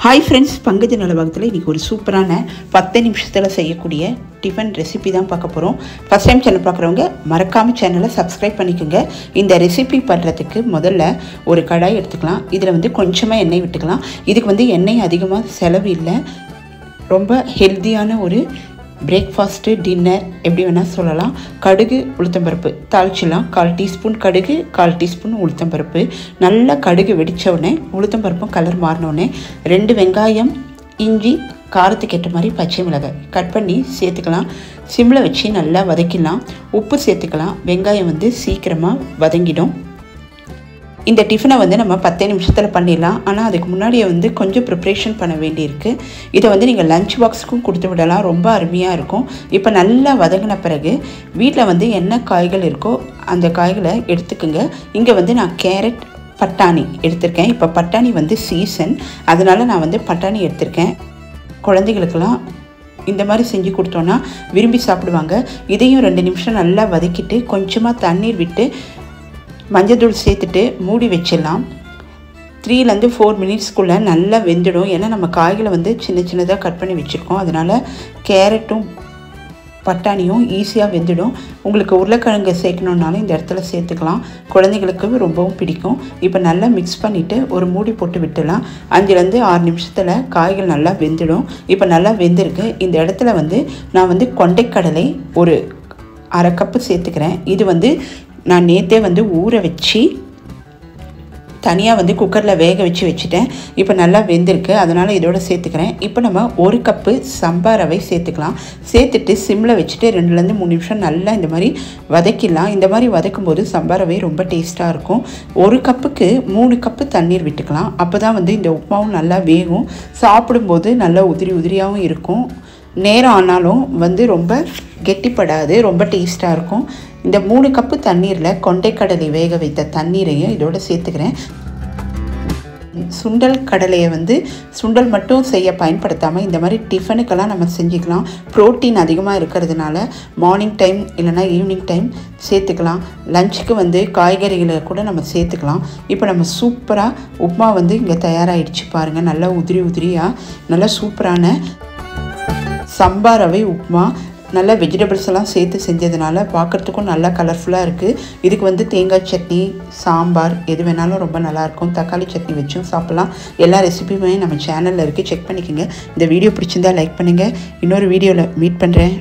Hi friends, பங்கஜ நலபாகத்தில் இன்றைக்கி ஒரு சூப்பரான 10 நிமிஷத்தில் செய்யக்கூடிய டிஃபன் ரெசிபி தான் பார்க்க போகிறோம். ஃபஸ்ட் டைம் சேனல் பார்க்குறவங்க மறக்காமல் சேனலை சப்ஸ்கிரைப் பண்ணிக்கோங்க. இந்த ரெசிபி பண்ணுறதுக்கு முதல்ல ஒரு கடாய் எடுத்துக்கலாம். இதில் கொஞ்சமாக எண்ணெய் விட்டுக்கலாம். இதுக்கு எண்ணெய் அதிகமாக செலவு இல்லை. ரொம்ப ஹெல்த்தியான ஒரு பிரேக்ஃபாஸ்ட்டு, டின்னர் எப்படி வேணால் சொல்லலாம். கடுகு, உளுத்தம்பருப்பு தாளிச்சிடலாம். 1/4 டீஸ்பூன் கடுகு, 1/4 டீஸ்பூன் உளுத்தம்பருப்பு. நல்லா கடுகு வெடித்தவுடனே உளுத்தம்பருப்பும் கலர் மாறினோடனே 2 வெங்காயம், இஞ்சி, காரத்துக்கு ஏற்ற மாதிரி பச்சை மிளகாய் கட் பண்ணி சேர்த்துக்கலாம். சிம்மில் வச்சு நல்லா வதக்கிடலாம். உப்பு சேர்த்துக்கலாம். வெங்காயம் சீக்கிரமாக வதங்கிடும். இந்த டிஃபனை நம்ம 10 நிமிஷத்தில் பண்ணிடலாம். ஆனால் அதுக்கு முன்னாடியே கொஞ்சம் ப்ரிப்ரேஷன் பண்ண வேண்டியிருக்கு. இதை நீங்கள் லஞ்ச் பாக்ஸுக்கும் கொடுத்து விடலாம். ரொம்ப அருமையாக இருக்கும். இப்போ நல்லா வதங்கின பிறகு வீட்டில் என்ன காய்கள் இருக்கோ அந்த காய்களை எடுத்துக்குங்க. இங்கே நான் கேரட், பட்டாணி எடுத்திருக்கேன். இப்போ பட்டாணி சீசன், அதனால் நான் பட்டாணி எடுத்திருக்கேன். குழந்தைகளுக்கெல்லாம் இந்த மாதிரி செஞ்சு கொடுத்தோன்னா விரும்பி சாப்பிடுவாங்க. இதையும் 2 நிமிஷம் நல்லா வதக்கிட்டு கொஞ்சமாக தண்ணீர் விட்டு மஞ்சள் சேர்த்துட்டு மூடி வச்சிடலாம். 3 to 4 மினிட்ஸ்க்குள்ளே நல்லா வெந்துடும். ஏன்னா நம்ம காய்களை சின்ன சின்னதாக கட் பண்ணி வச்சுருக்கோம். அதனால் கேரட்டும் பட்டாணியும் ஈஸியாக வெந்துடும். உங்களுக்கு உருளைக்கிழங்கு சேர்க்கணுன்னாலும் இந்த இடத்துல சேர்த்துக்கலாம். குழந்தைங்களுக்கு ரொம்பவும் பிடிக்கும். இப்போ நல்லா மிக்ஸ் பண்ணிவிட்டு ஒரு மூடி போட்டு விட்டுலாம். 5 to 6 நிமிஷத்தில் காய்கள் நல்லா வெந்துடும். இப்போ நல்லா வெந்திருக்கு. இந்த இடத்துல நான் கொண்டைக்கடலை ஒரு 1/2 கப்பு சேர்த்துக்கிறேன். இது நான் நேற்றே ஊற வச்சு தனியாக குக்கரில் வேக வச்சுட்டேன். இப்போ நல்லா வெந்திருக்கு, அதனால் இதோட சேர்த்துக்கிறேன். இப்போ நம்ம 1 கப்பு சம்பா ரவை சேர்த்துக்கலாம். சேர்த்துட்டு சிம்மில் வச்சுட்டு 2 to 3 நிமிஷம் நல்லா இந்த மாதிரி வதக்கிடலாம். இந்த மாதிரி வதக்கும்போது சம்பா ரவை ரொம்ப டேஸ்ட்டாக இருக்கும். 1 கப்புக்கு 3 கப்பு தண்ணீர் விட்டுக்கலாம். அப்போ தான் இந்த உப்புமாவும் நல்லா வேகும். சாப்பிடும்போது நல்லா உதிரி உதிரியாகவும் இருக்கும். நேரம் ஆனாலும் ரொம்ப கெட்டிப்படாது, ரொம்ப டேஸ்ட்டாக இருக்கும். இந்த 3 கப்பு தண்ணீரில் கொண்டைக்கடலை வேக வைத்த தண்ணீரையும் இதோடு சேர்த்துக்கிறேன். சுண்டல் கடலையை சுண்டல் மட்டும் செய்ய பயன்படுத்தாமல் இந்த மாதிரி டிஃபனுக்கெல்லாம் நம்ம செஞ்சுக்கலாம். ப்ரோட்டீன் அதிகமாக இருக்கிறதுனால மார்னிங் டைம் இல்லைனா ஈவினிங் டைம் சேர்த்துக்கலாம். லஞ்சுக்கு காய்கறிகளை கூட நம்ம சேர்த்துக்கலாம். இப்போ நம்ம சூப்பராக உப்புமா இங்கே தயாராகிடுச்சு பாருங்கள். நல்லா உதிரி உதிரியாக நல்லா சூப்பரான சம்பா ரவை உப்புமா. நல்லா வெஜிடபிள்ஸ் எல்லாம் சேர்த்து செஞ்சதுனால பார்க்குறதுக்கும் நல்லா கலர்ஃபுல்லாக இருக்குது. இதுக்கு தேங்காய் சட்னி, சாம்பார் எது வேணாலும் ரொம்ப நல்லாயிருக்கும். தக்காளி சட்னி வச்சும் சாப்பிட்லாம். எல்லா ரெசிபியுமே நம்ம சேனலில் இருக்குது, செக் பண்ணிக்கோங்க. இந்த வீடியோ பிடிச்சிருந்தா லைக் பண்ணுங்கள். இன்னொரு வீடியோவில் மீட் பண்ணுறேன்.